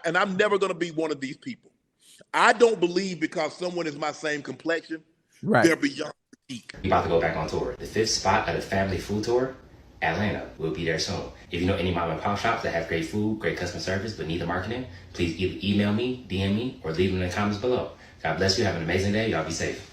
and I'm never going to be one of these people. I don't believe because someone is my same complexion, Right. they're beyond critique. We about to go back on tour. The fifth spot of the family food tour, Atlanta. We'll be there soon. If you know any mom and pop shops that have great food, great customer service, but need the marketing, please either email me, DM me, or leave them in the comments below. God bless you. Have an amazing day. Y'all be safe.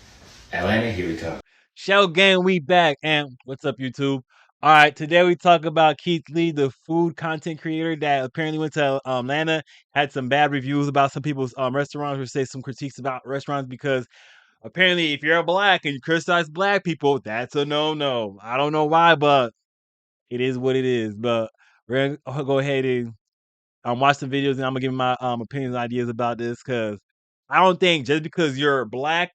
Atlanta, here we come. Shell Gang, we back. And what's up, YouTube? All right, today we talk about Keith Lee, the food content creator that apparently went to Atlanta, had some bad reviews about some people's restaurants, or say some critiques about restaurants because apparently, if you're black and you criticize black people, that's a no-no. I don't know why, but it is what it is. But we're gonna go ahead and watch the videos, and I'm gonna give my opinions and ideas about this because I don't think just because you're black,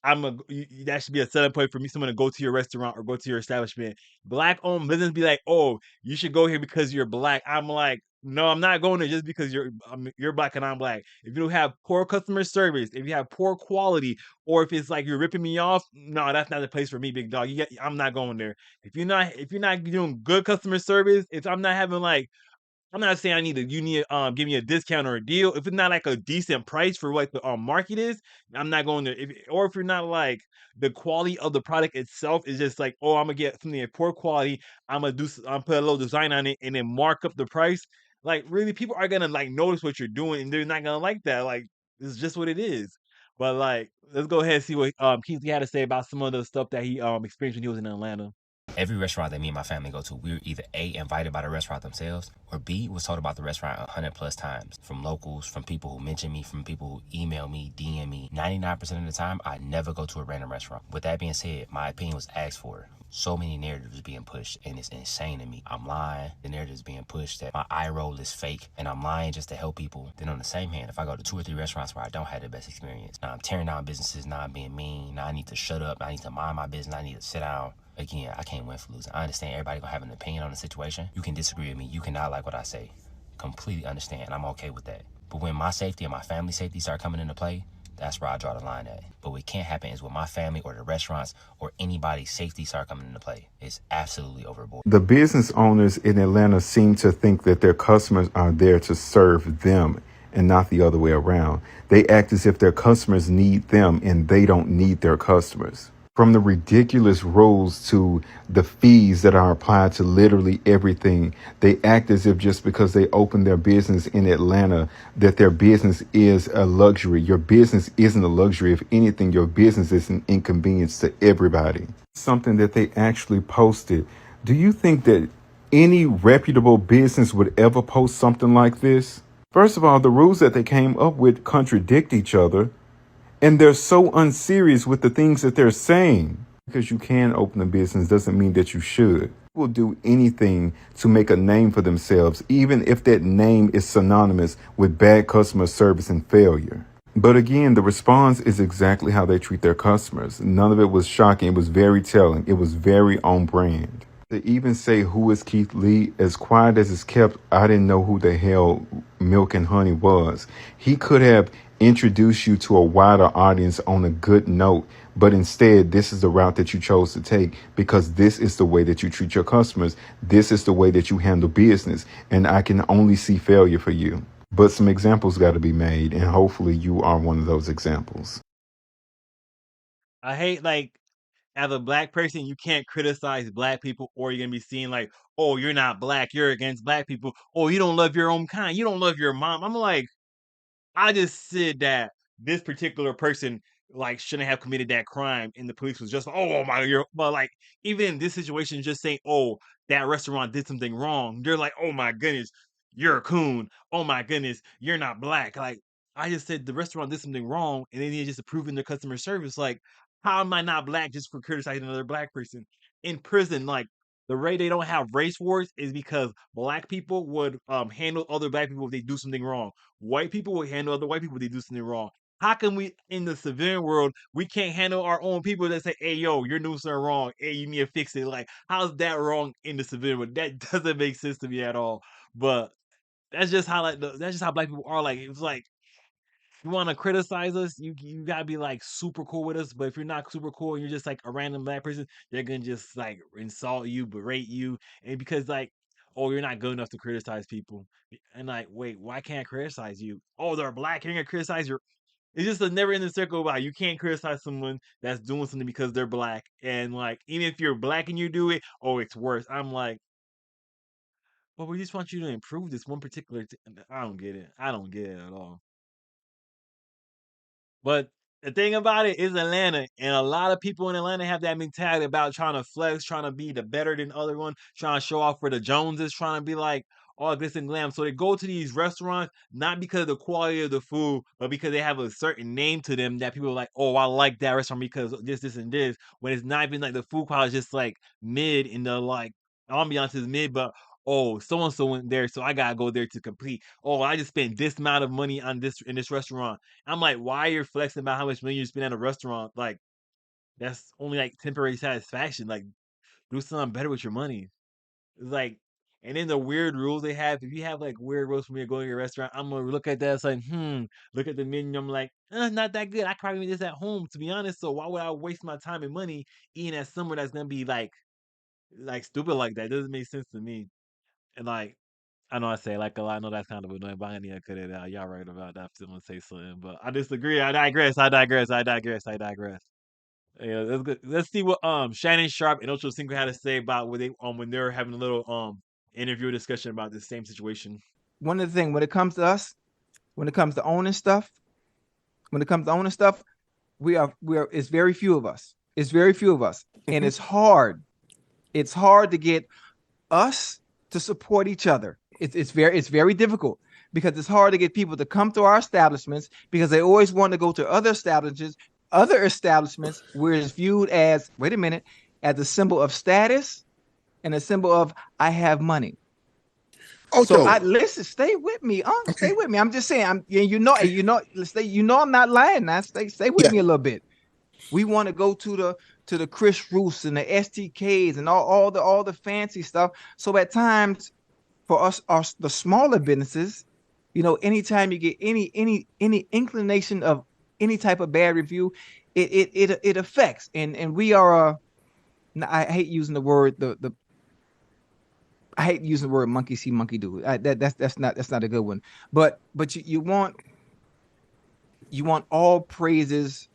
that should be a selling point for me. Someone to go to your restaurant or go to your establishment. Black owned business be like, oh, you should go here because you're black. I'm like, no, I'm not going there just because you're black and I'm black. If you have poor customer service, if you have poor quality, or if it's like you're ripping me off, no, that's not the place for me, big dog. I'm not going there. If you're not doing good customer service, if I'm not having like I'm not saying you need to give me a discount or a deal. If it's not like a decent price for what the market is, I'm not going to. Or if you're not like the quality of the product itself is just like, oh, I'm gonna get something of poor quality. I'm put a little design on it and then mark up the price. Like really, people are gonna like notice what you're doing and they're not gonna like that. Like it's just what it is. But like, let's go ahead and see what Keith had to say about some of the stuff that he experienced when he was in Atlanta. Every restaurant that me and my family go to, we were either A, invited by the restaurant themselves, or B, was told about the restaurant 100 plus times. From locals, from people who mention me, from people who email me, DM me. 99% of the time, I never go to a random restaurant. With that being said, my opinion was asked for. So many narratives being pushed, and it's insane to me. I'm lying. The narratives being pushed that my eye roll is fake, and I'm lying just to help people. Then on the same hand, if I go to 2 or 3 restaurants where I don't have the best experience, now I'm tearing down businesses, now I'm being mean, now I need to shut up, now I need to mind my business, I need to sit down. Again, I can't win for losing. I understand everybody gonna have an opinion on the situation. You can disagree with me. You cannot like what I say. Completely understand. I'm okay with that. But when my safety and my family safety start coming into play, that's where I draw the line at. But what can't happen is with my family or the restaurants or anybody's safety start coming into play. It's absolutely overboard. The business owners in Atlanta seem to think that their customers are there to serve them and not the other way around. They act as if their customers need them and they don't need their customers. From the ridiculous rules to the fees that are applied to literally everything, they act as if just because they open their business in Atlanta, that their business is a luxury. Your business isn't a luxury. If anything, your business is an inconvenience to everybody. Something that they actually posted. Do you think that any reputable business would ever post something like this? First of all, the rules that they came up with contradict each other. And they're so unserious with the things that they're saying. Because you can open a business doesn't mean that you should. People will do anything to make a name for themselves, even if that name is synonymous with bad customer service and failure. But again, the response is exactly how they treat their customers. None of it was shocking. It was very telling. It was very on brand. To even say who is Keith Lee, as quiet as it's kept, I didn't know who the hell Milk and Honey was. He could have introduced you to a wider audience on a good note, but instead, this is the route that you chose to take because this is the way that you treat your customers. This is the way that you handle business, and I can only see failure for you. But some examples got to be made, and hopefully you are one of those examples. I hate like as a black person, you can't criticize black people, or you're gonna be seen like, oh, you're not black, you're against black people. Oh, you don't love your own kind, you don't love your mom. I'm like, I just said that this particular person like shouldn't have committed that crime, and the police was just, oh my, you're. But like, even in this situation, just saying, oh, that restaurant did something wrong. They're like, oh my goodness, you're a coon. Oh my goodness, you're not black. Like, I just said the restaurant did something wrong, and then they just approving their customer service. Like, how am I not black just for criticizing another black person in prison? Like, the way they don't have race wars is because black people would handle other black people if they do something wrong. White people will handle other white people if they do something wrong. How can we, in the civilian world, we can't handle our own people that say, "Hey, yo, you're doing something wrong. Hey, you need to fix it." Like, how's that wrong in the civilian world? That doesn't make sense to me at all. But that's just how black people are. Like, it's like you want to criticize us, you gotta be like super cool with us. But if you're not super cool and you're just like a random black person, they're gonna just like insult you, berate you, and because like oh, you're not good enough to criticize people. And like, wait, why can't I criticize you? Oh, they're black. You're gonna criticize your. It's just a never ending circle about you can't criticize someone that's doing something because they're black. And like, even if you're black and you do it, oh, it's worse. I'm like, well, we just want you to improve this one particular. I don't get it. I don't get it at all. But the thing about it is Atlanta, and a lot of people in Atlanta have that mentality about trying to flex, trying to be the better than other one, trying to show off for the Joneses, trying to be like all this and glam. So they go to these restaurants not because of the quality of the food, but because they have a certain name to them that people are like, oh, I like that restaurant because of this, and this. When it's not even like the food quality is just like mid, and the like ambiance is mid, but oh, so and so went there, so I gotta go there to compete. Oh, I just spent this amount of money on this in this restaurant. I'm like, why you're flexing about how much money you spend at a restaurant? Like, that's only like temporary satisfaction. Like, do something better with your money. It's like, and then the weird rules they have. If you have like weird rules for me to go to your restaurant, I'm gonna look at that. It's like, look at the menu. I'm like, not that good. I could probably make this at home, to be honest. So why would I waste my time and money eating at somewhere that's gonna be like stupid like that? It doesn't make sense to me. And like, I know I say like a lot. I know that's kind of annoying, but I need to cut it out. Y'all right about that. I'm still gonna say something, but I disagree. I digress. I digress. I digress. I digress. Yeah, that's good. Let's see what Shannon Sharp and Ocho Cinco had to say about when they were having a little interview discussion about this same situation. One of the things when it comes to us, when it comes to owning stuff, we are it's very few of us. It's very few of us. And it's hard. It's hard to get us to support each other. It's very difficult because it's hard to get people to come to our establishments because they always want to go to other establishments where it's viewed as, wait a minute, as a symbol of status and a symbol of I have money. Ocho, So listen, stay with me, stay with me. I'm just saying, I'm not lying. Now, stay with yeah, me a little bit. We want to go to the Chris Roos and the STKs and all the fancy stuff. So at times, for us, the smaller businesses, anytime you get any inclination of any type of bad review, it affects. And we are I hate using the word I hate using the word monkey see, monkey do. That's not a good one. But you want all praises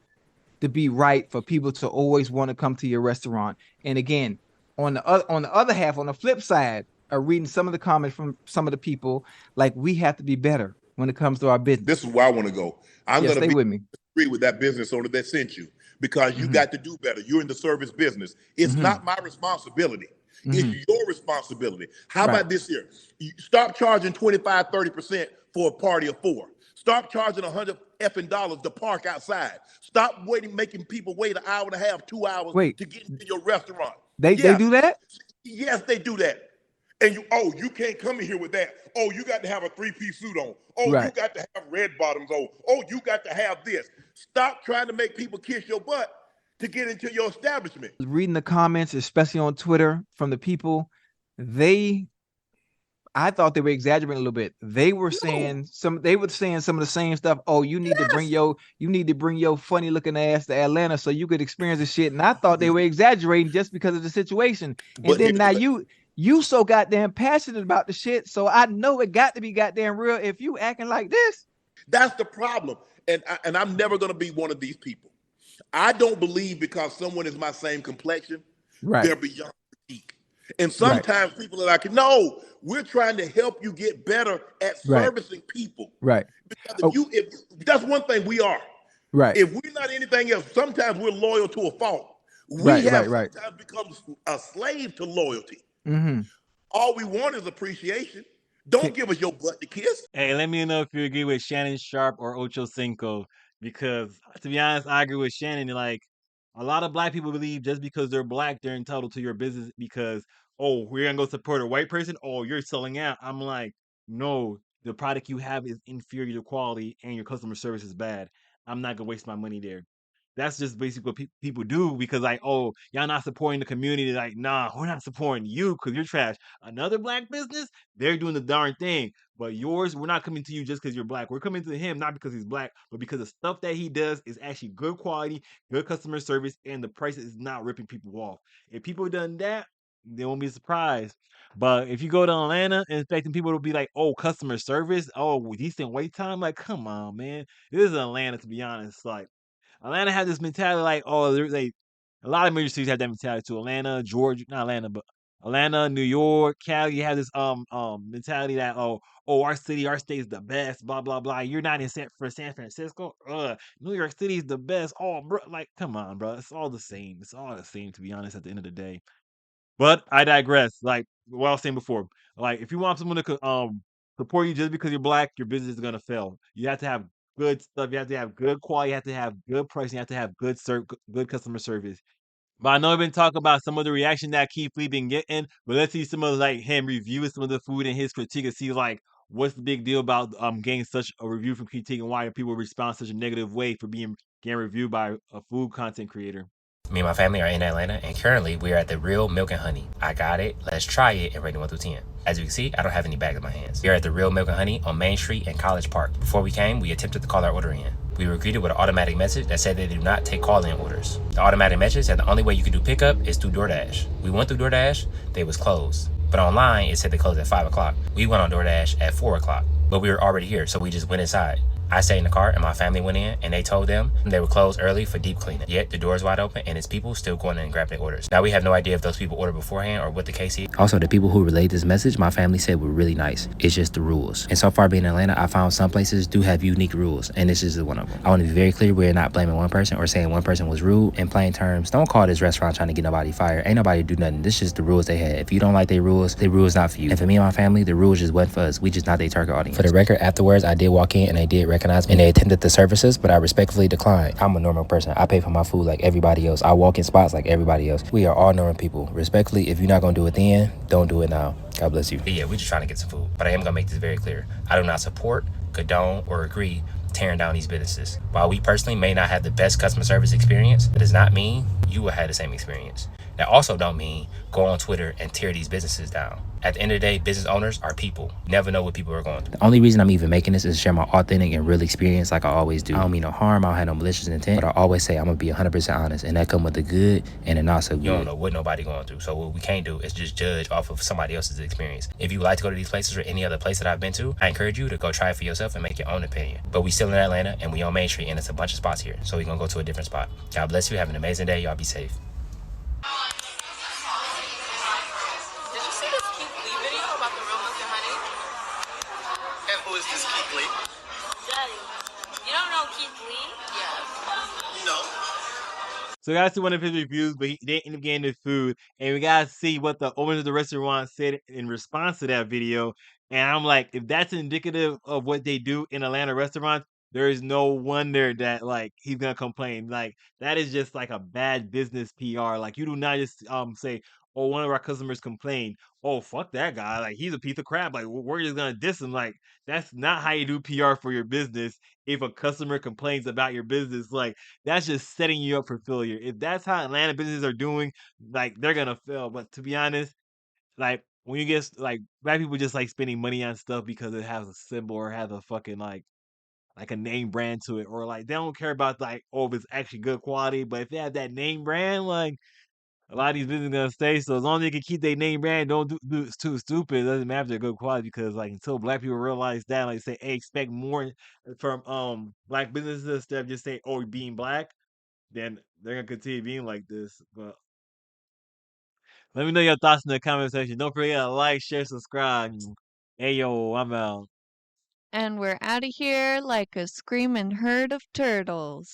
to be right for people to always want to come to your restaurant. And again, on the other half, on the flip side, reading some of the comments from some of the people, like we have to be better when it comes to our business. this is where I want to go. I'm Yeah, going stay to with me. agree with that business owner that sent you because you got to do better. You're in the service business. It's not my responsibility. It's your responsibility. How Right. about this here? You stop charging 25, 30% for a party of four. Stop charging $100 to park outside. Stop making people wait an hour and a half, 2 hours Wait, to get into your restaurant. they Yeah, do that? yes, they do that. And you can't come in here with that. Oh, you got to have a three-piece suit on. Oh, you Right. got to have red bottoms on. Oh, you got to have this. Stop trying to make people kiss your butt to get into your establishment. Reading the comments, especially on Twitter from the people, I thought they were exaggerating a little bit. They were saying some of the same stuff. Oh, you need to bring your funny looking ass to Atlanta so you could experience the shit. And I thought they were exaggerating just because of the situation. And But then here's now the- you so goddamn passionate about the shit. So I know it got to be goddamn real if you acting like this. That's the problem. And I'm never going to be one of these people. I don't believe because someone is my same complexion, Right. they're beyond critique. And sometimes people are like, no, we're trying to help you get better at Right. servicing people. Right. Because Oh. if that's one thing we are. Right. If we're not anything else, sometimes we're loyal to a fault. We Right, have right. sometimes become a slave to loyalty. Mm-hmm. All we want is appreciation. Don't give us your butt to kiss. Hey, let me know if you agree with Shannon Sharp or Ocho Cinco, because to be honest, I agree with Shannon. Like, a lot of black people believe just because they're black, they're entitled to your business because, oh, we're gonna go support a white person. Oh, you're selling out. I'm like, no, the product you have is inferior to quality and your customer service is bad. I'm not gonna waste my money there. That's just basically what people do because, like, oh, y'all not supporting the community. Like, nah, we're not supporting you because you're trash. Another black business, they're doing the darn thing. But yours, we're not coming to you just because you're black. We're coming to him not because he's black, but because the stuff that he does is actually good quality, good customer service, and the price is not ripping people off. If people done that, they won't be surprised. But if you go to Atlanta and expecting people to be like, oh, customer service, oh, decent wait time, like, come on, man. This is Atlanta, to be honest. Like, Atlanta had this mentality like, oh, they a lot of major cities have that mentality too. Atlanta, Georgia, not Atlanta, but Atlanta, New York, Cali have this mentality that our city, our state is the best, blah blah blah. You're not in San Francisco, New York City is the best. Oh, bro, like come on, bro, it's all the same. It's all the same, to be honest. At the end of the day, but I digress. Like what I was saying before, like if you want someone to support you just because you're black, your business is gonna fail. You have to have good stuff. You have to have good quality. You have to have good pricing. You have to have good customer service. But I know I've been talking about some of the reaction that Keith Lee been getting, but let's see some of like him reviewing some of the food and his critique and see like what's the big deal about getting such a review from Keith Lee and why people respond such a negative way for getting reviewed by a food content creator. Me and my family are in Atlanta, and currently we are at the Real Milk and Honey. I got it. Let's try it and rate it 1 through 10. As you can see, I don't have any bags in my hands. We are at the Real Milk and Honey on Main Street in College Park. Before we came, we attempted to call our order in. We were greeted with an automatic message that said they do not take call-in orders. The automatic message said the only way you can do pickup is through DoorDash. We went through DoorDash, they was closed. But online, it said they closed at 5 o'clock. We went on DoorDash at 4 o'clock, but we were already here, so we just went inside. I stayed in the car and my family went in and they told them they were closed early for deep cleaning. Yet the door's wide open and it's people still going in and grabbing their orders. Now we have no idea if those people ordered beforehand or what the case is. Also, the people who relayed this message, my family said were really nice. It's just the rules. And so far being in Atlanta, I found some places do have unique rules and this is one of them. I want to be very clear, we're not blaming one person or saying one person was rude. In plain terms, don't call this restaurant trying to get nobody fired. Ain't nobody do nothing. This is just the rules they had. If you don't like their rules not for you. And for me and my family, the rules just wasn't for us. We just not their target audience. For the record, afterwards, I did walk in and they did recognize me and they attended the services, but I respectfully declined. I'm a normal person. I pay for my food like everybody else. I walk in spots like everybody else. We are all normal people. Respectfully, if you're not gonna do it then, don't do it now. God bless you. But yeah, we're just trying to get some food. But I am gonna make this very clear. I do not support, condone, or agree tearing down these businesses. While we personally may not have the best customer service experience, it does not mean you will have the same experience. That also don't mean go on Twitter and tear these businesses down. At the end of the day, business owners are people. You never know what people are going through. The only reason I'm even making this is to share my authentic and real experience like I always do. I don't mean no harm, I don't have no malicious intent, but I always say I'm gonna be 100% honest, and that come with the good and the not so good. You don't know what nobody going through, so what we can't do is just judge off of somebody else's experience. If you would like to go to these places or any other place that I've been to, I encourage you to go try it for yourself and make your own opinion. But we still in Atlanta, and we on Main Street, and it's a bunch of spots here, so we're gonna go to a different spot. God bless you, have an amazing day, y'all be safe. Did you see this Keith Lee video about the Real Milk and Honey? And who is this Keith Lee? Daddy, you don't know Keith Lee? Yeah. No. So we gotta see one of his reviews, but he didn't end up getting the food. And we gotta see what the owner of the restaurant said in response to that video. And I'm like, if that's indicative of what they do in Atlanta restaurants, there is no wonder that like he's gonna complain. Like that is just like a bad business PR. Like you do not just say, oh, one of our customers complained. Oh, fuck that guy. Like he's a piece of crap. Like we're just gonna diss him. Like that's not how you do PR for your business. If a customer complains about your business, like that's just setting you up for failure. If that's how Atlanta businesses are doing, like they're gonna fail. But to be honest, like when you get like black people just like spending money on stuff because it has a symbol or has a fucking like a name brand to it, or like they don't care about like oh if it's actually good quality. But if they have that name brand, like a lot of these businesses gonna stay. So as long as they can keep their name brand, don't do it's too stupid. It doesn't matter if they're good quality because like until black people realize that, like say, hey, expect more from black businesses instead of just say, oh, being black, then they're gonna continue being like this. But let me know your thoughts in the comment section. Don't forget to like, share, subscribe. Hey yo, I'm out. And we're out of here like a screaming herd of turtles.